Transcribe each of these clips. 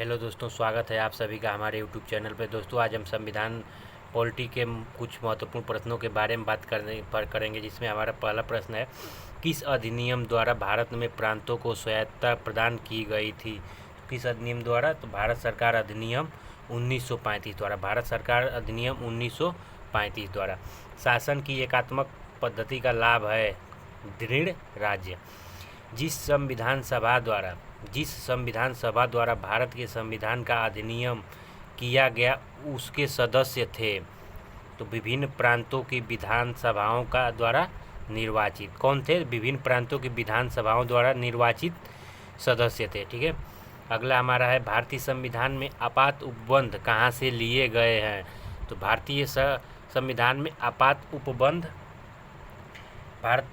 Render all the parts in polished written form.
Hello दोस्तों, स्वागत है आप सभी का हमारे यूट्यूब चैनल पे। दोस्तों, आज हम संविधान पॉलिटी के कुछ महत्वपूर्ण प्रश्नों के बारे में बात करेंगे, जिसमें हमारा पहला प्रश्न है, किस अधिनियम द्वारा भारत में प्रांतों को स्वायत्तता प्रदान की गई थी? किस अधिनियम द्वारा? तो भारत सरकार अधिनियम 1935 द्वारा। भारत सरकार अधिनियम 1935 द्वारा। शासन की एकात्मक पद्धति का लाभ है दृढ़ राज्य। जिस संविधान सभा द्वारा भारत के संविधान का अधिनियम किया गया उसके सदस्य थे, तो विभिन्न प्रांतों की विधानसभाओं का द्वारा निर्वाचित। कौन थे? विभिन्न प्रांतों की विधानसभाओं द्वारा निर्वाचित सदस्य थे। ठीक है। अगला हमारा है, भारतीय संविधान में आपात उपबंध कहाँ से लिए गए हैं? तो भारतीय संविधान में आपात उपबंध भारत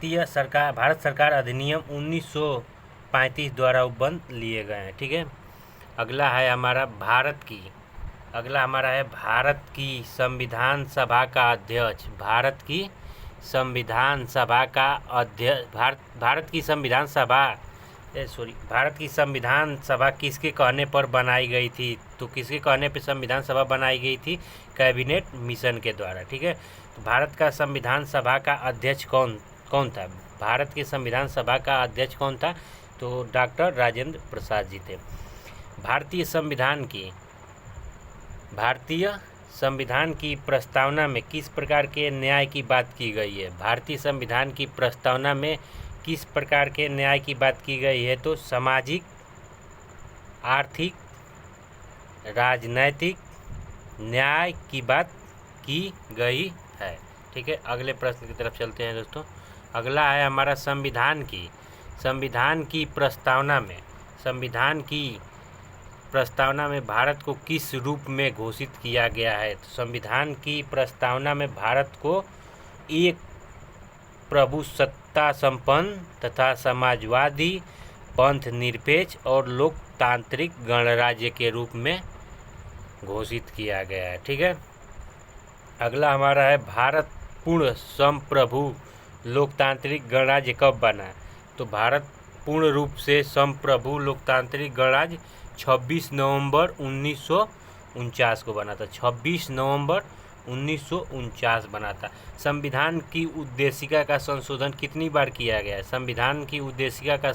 सरकार अधिनियम 1935 द्वारा उपबंध लिए गए हैं। ठीक है। अगला है हमारा भारत की संविधान सभा का अध्यक्ष। भारत की संविधान सभा किसके कहने पर बनाई गई थी? तो किसके कहने पर संविधान सभा बनाई गई थी? कैबिनेट मिशन के द्वारा। ठीक है। तो भारत का संविधान सभा का अध्यक्ष कौन था? भारत के संविधान सभा का अध्यक्ष कौन था? तो डॉक्टर राजेंद्र प्रसाद जी थे। भारतीय संविधान की प्रस्तावना में किस प्रकार के न्याय की बात की गई है? भारतीय संविधान की प्रस्तावना में किस प्रकार के न्याय की बात की गई है? तो सामाजिक, आर्थिक, राजनैतिक न्याय की बात की गई है। ठीक है। अगले प्रश्न की तरफ चलते हैं दोस्तों। अगला है हमारा, संविधान की प्रस्तावना में भारत को किस रूप में घोषित किया गया है? तो संविधान की प्रस्तावना में भारत को एक प्रभुसत्ता संपन्न तथा समाजवादी, पंथ निरपेक्ष और लोकतांत्रिक गणराज्य के रूप में घोषित किया गया है। ठीक है। अगला हमारा है, भारत पूर्ण संप्रभु लोकतांत्रिक गणराज्य कब बना? तो भारत पूर्ण रूप से संप्रभु लोकतांत्रिक गणराज्य 26 नवंबर 1949 को बना था। 26 नवंबर 1949 बना था। संविधान की उद्देशिका का संशोधन कितनी बार किया गया है? संविधान की उद्देशिका का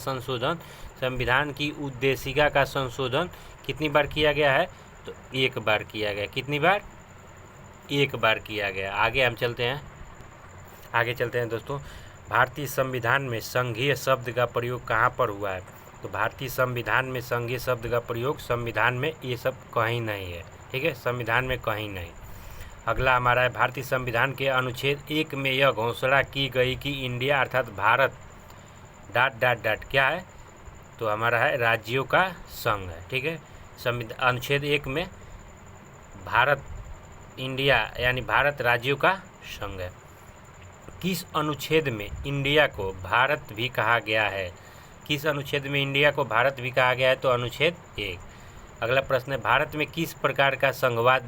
संशोधन कितनी बार किया गया है? तो एक बार किया गया। कितनी बार? एक बार किया गया। आगे चलते हैं दोस्तों। भारतीय संविधान में संघीय शब्द का प्रयोग कहाँ पर हुआ है? तो भारतीय संविधान में संघीय शब्द का प्रयोग संविधान में ये सब कहीं नहीं है। ठीक है। संविधान में कहीं नहीं। अगला हमारा है, भारतीय संविधान के अनुच्छेद 1 में यह घोषणा की गई कि इंडिया अर्थात भारत ... क्या है? तो हमारा है राज्यों का संघ है। ठीक है। अनुच्छेद 1 में भारत, इंडिया यानी भारत राज्यों का संघ है। किस अनुच्छेद में इंडिया को भारत भी कहा गया है? किस अनुच्छेद में इंडिया को भारत भी कहा गया है? तो अनुच्छेद 1। अगला प्रश्न है, भारत में किस प्रकार का संघवाद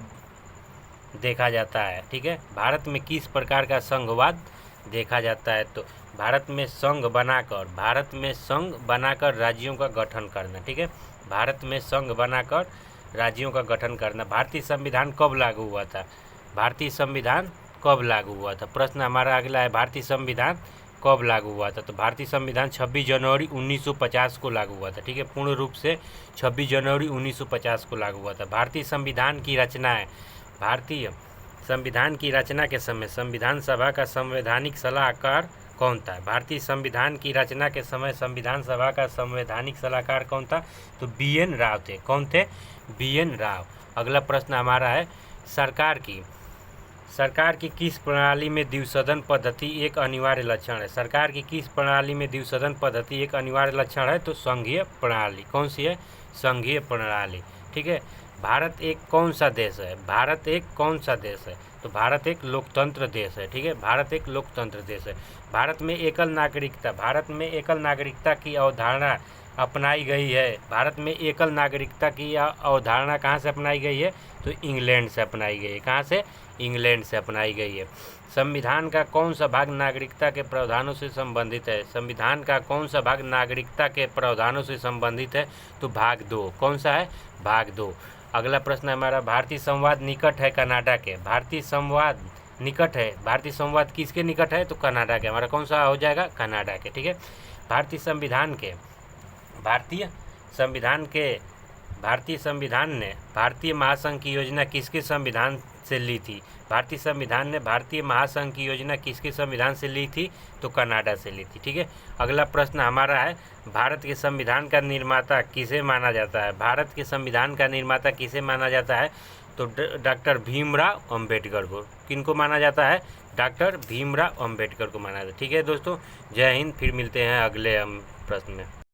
देखा जाता है? ठीक है। भारत में किस प्रकार का संघवाद देखा जाता है? तो भारत में संघ बनाकर राज्यों का गठन करना। ठीक है। भारत में संघ बनाकर राज्यों का गठन करना। भारतीय संविधान कब लागू हुआ था? प्रश्न हमारा अगला है, भारतीय संविधान कब लागू हुआ था? तो भारतीय संविधान 26 जनवरी 1950 को लागू हुआ था। ठीक है। पूर्ण रूप से 26 जनवरी 1950 को लागू हुआ था। भारतीय संविधान की रचना के समय संविधान सभा का संवैधानिक सलाहकार कौन था? भारतीय संविधान की रचना के समय संविधान सभा का संवैधानिक सलाहकार कौन था? तो BN राव थे। कौन थे? BN राव। अगला प्रश्न हमारा है, सरकार की किस प्रणाली में द्विसदन पद्धति एक अनिवार्य लक्षण है? सरकार की किस प्रणाली में द्विसदन पद्धति एक अनिवार्य लक्षण है? तो संघीय प्रणाली। कौन सी है? संघीय प्रणाली। ठीक है। भारत एक कौन सा देश है? तो भारत एक लोकतंत्र देश है। ठीक है। भारत एक लोकतंत्र देश है। भारत में एकल नागरिकता की अवधारणा अपनाई गई है। भारत में एकल नागरिकता की अवधारणा कहाँ से अपनाई गई है? तो इंग्लैंड से अपनाई गई है। कहाँ से? इंग्लैंड से अपनाई गई है। संविधान का कौन सा भाग नागरिकता के प्रावधानों से संबंधित है? संविधान का कौन सा भाग नागरिकता के प्रावधानों से संबंधित है? तो भाग 2। कौन सा है? भाग 2। अगला प्रश्न है हमारा, भारतीय संवाद निकट है कनाडा के। भारतीय संवाद निकट है, भारतीय संवाद किसके निकट है? तो कनाडा के। हमारा कौन सा हो जाएगा? कनाडा के। ठीक है। भारतीय संविधान ने भारतीय महासंघ की योजना किसके संविधान से ली थी? भारतीय संविधान ने भारतीय महासंघ की योजना किसके संविधान से ली थी? तो कनाडा से ली थी। ठीक है। अगला प्रश्न हमारा है, भारत के संविधान का निर्माता किसे माना जाता है? भारत के संविधान का निर्माता किसे माना जाता है? तो डॉक्टर भीमराव अंबेडकर को। किनको माना जाता है? डॉक्टर भीमराव अंबेडकर को माना जाता है। ठीक है दोस्तों, जय हिंद। फिर मिलते हैं अगले प्रश्न में।